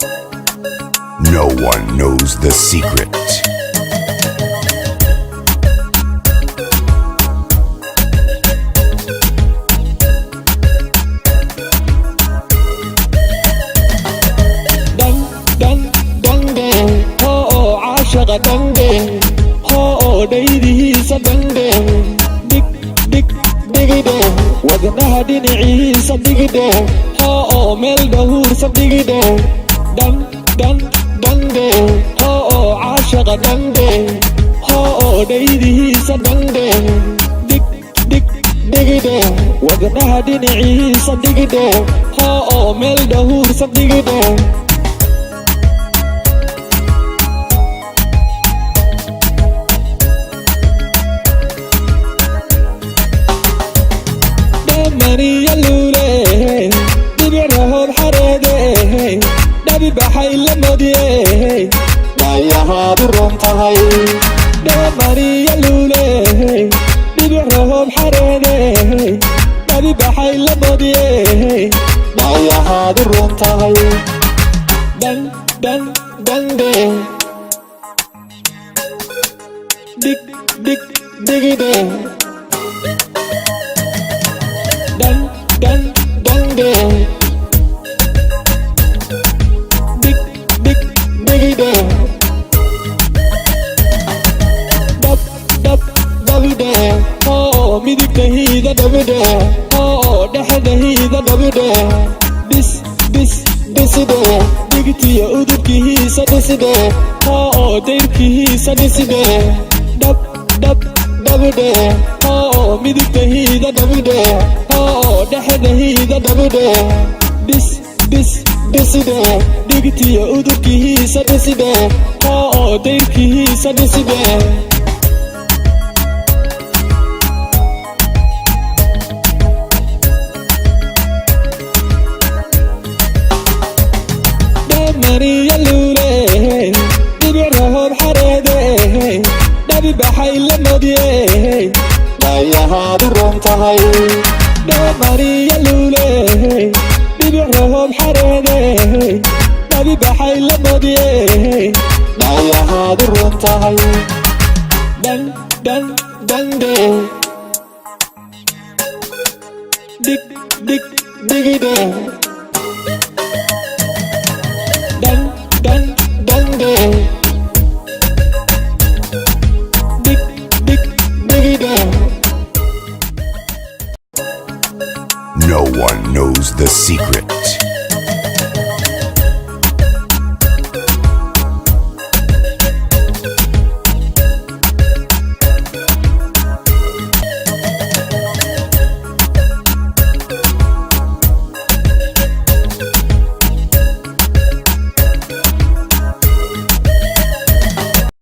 No one knows the secret. عاشق دندن هو ديديسا دندن دق دق دقدن ودنها دنعيسا دقدن هو ميل دهورسا دقدن دن دن دندن هو عاشق دندن هو ديديسا دندن دق دق دقدن ودنها دنعيسا دقدن هو ميل دهورسا دقدن مريا اللولي دبعرهم حريدي دبي بحي لمدي دايا هادرهم طهي مريا اللولي دبعرهم حريدي دبي بحي لمدي دايا هادرهم طهي دن دن دن دن دك دك دك دك dun dun dun dun big big biggy dun dub dub dubby dun oh midigta hiida dubby dun oh dhexda hiida dubby dun bis bis bisi dun digtiya udubkihiisa dhisi dun oh dayrkihiisa dhisi dun dub dub dubby dun oh midigta hiida dubby dun dhexda hiida dhabidhe bis bis dhiside dhigtiya udubkihiisa dhiside oo dayrkihiisa dhiside mariya luule dhibicrahoob xareede dhabi baxay la madiye dhayahaadu roon tahay mariya luule dhibicrahoob xareede dhabi baxay la madiye dhayahaadu roon tahay dhan dhan dande dig dig digide